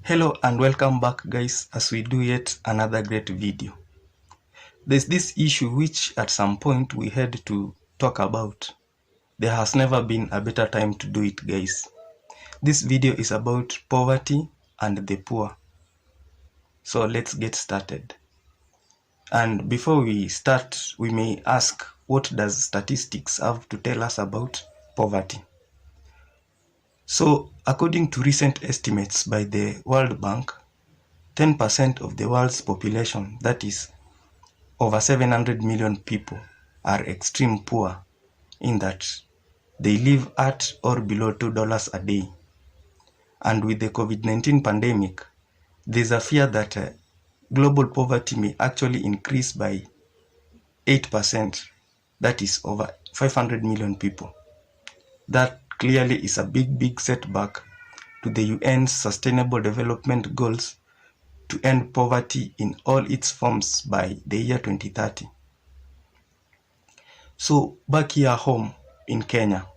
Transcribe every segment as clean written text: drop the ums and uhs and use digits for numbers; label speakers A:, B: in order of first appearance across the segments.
A: Hello and welcome back guys as we do yet another great video. There's this issue which at some point we had to talk about. There has never been a better time to do it guys. This video is about poverty and the poor. So let's get started. And before we start, we may ask, what does statistics have to tell us about poverty? So according to recent estimates by the World Bank, 10% of the world's population, that is over 700 million people, are extreme poor in that they live at or below $2 a day. And with the COVID-19 pandemic, there's a fear that global poverty may actually increase by 8%, that is over 500 million people. That clearly is a big setback to the UN's Sustainable Development Goals to end poverty in all its forms by the year 2030. So back here home in Kenya,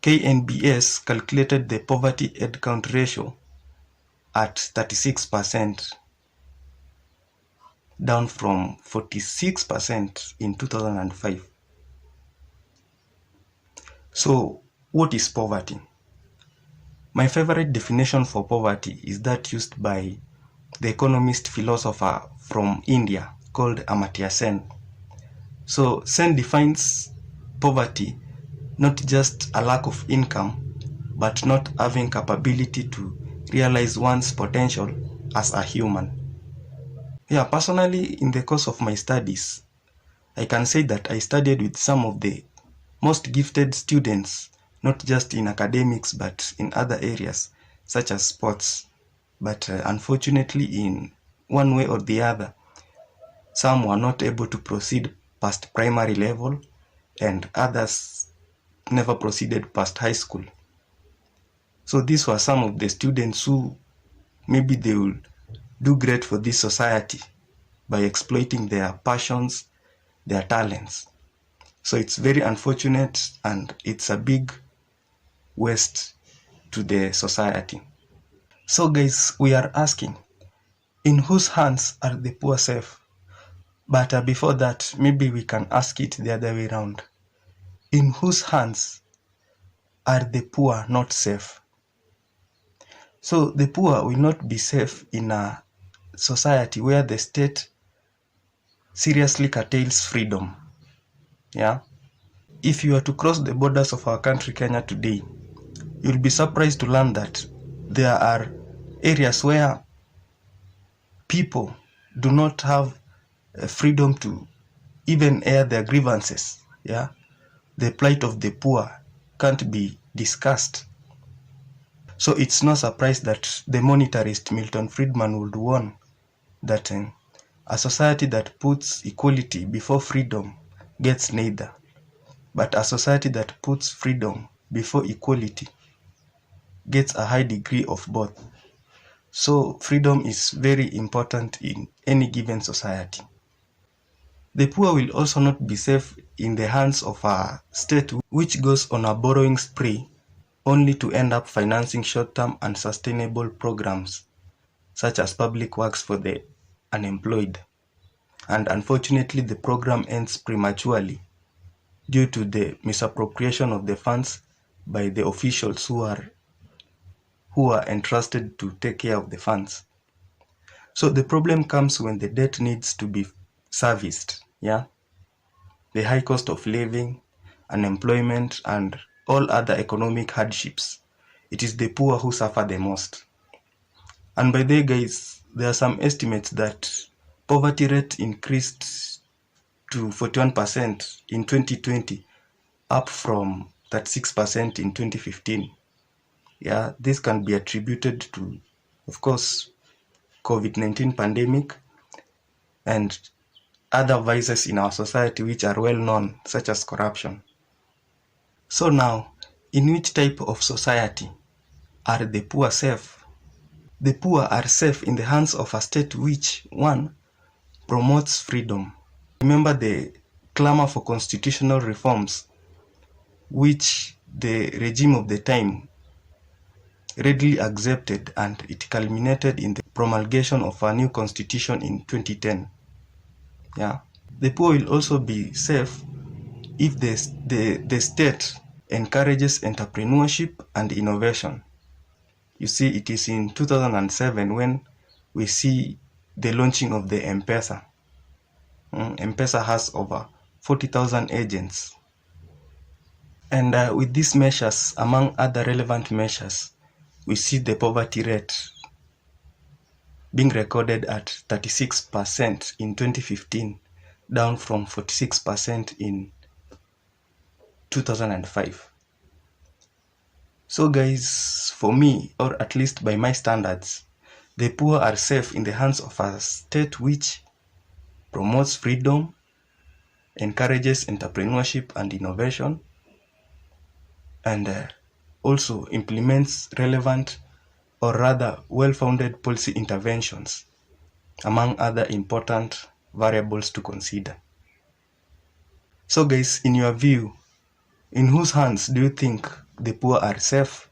A: KNBS calculated the poverty headcount ratio at 36%, down from 46% in 2005. So what is poverty? My favorite definition for poverty is that used by the economist philosopher from India called Amartya Sen. So Sen defines poverty not just a lack of income, but not having capability to realize one's potential as a human. Personally, in the course of my studies, I can say that I studied with some of the most gifted students, not just in academics, but in other areas, such as sports. But unfortunately, in one way or the other, some were not able to proceed past primary level, and others never proceeded past high school. So these were some of the students who maybe they will do great for this society by exploiting their passions, their talents. So it's very unfortunate and it's a big waste to the society. So guys, we are asking, in whose hands are the poor safe? But before that, maybe we can ask it the other way around. In whose hands are the poor not safe? So the poor will not be safe in a society where the state seriously curtails freedom. If you are to cross the borders of our country, Kenya, today, you'll be surprised to learn that there are areas where people do not have freedom to even air their grievances. The plight of the poor can't be discussed. So it's no surprise that the monetarist Milton Friedman would warn that a society that puts equality before freedom gets neither, but a society that puts freedom before equality gets a high degree of both. So freedom is very important in any given society. The poor will also not be safe in the hands of a state which goes on a borrowing spree only to end up financing short-term and sustainable programs such as public works for the unemployed. And unfortunately, the program ends prematurely due to the misappropriation of the funds by the officials who are entrusted to take care of the funds. So the problem comes when the debt needs to be serviced. The high cost of living, unemployment, and all other economic hardships. It is the poor who suffer the most. And by the way, guys, there are some estimates that poverty rate increased to 41% in 2020, up from 36% in 2015. This can be attributed to, of course, COVID-19 pandemic and other vices in our society which are well known, such as corruption. So now, in which type of society are the poor safe? The poor are safe in the hands of a state which, one, promotes freedom. Remember the clamor for constitutional reforms which the regime of the time readily accepted, and it culminated in the promulgation of a new constitution in 2010. Yeah. The poor will also be safe if the state encourages entrepreneurship and innovation. You see, it is in 2007 when we see the launching of the M-Pesa. M-Pesa has over 40,000 agents. And with these measures, among other relevant measures, we see the poverty rate being recorded at 36% in 2015, down from 46% in 2005. So guys, for me, or at least by my standards, the poor are safe in the hands of a state which promotes freedom, encourages entrepreneurship and innovation, and also implements relevant or rather well-founded policy interventions, among other important variables to consider. So guys, in your view, in whose hands do you think the poor are safe?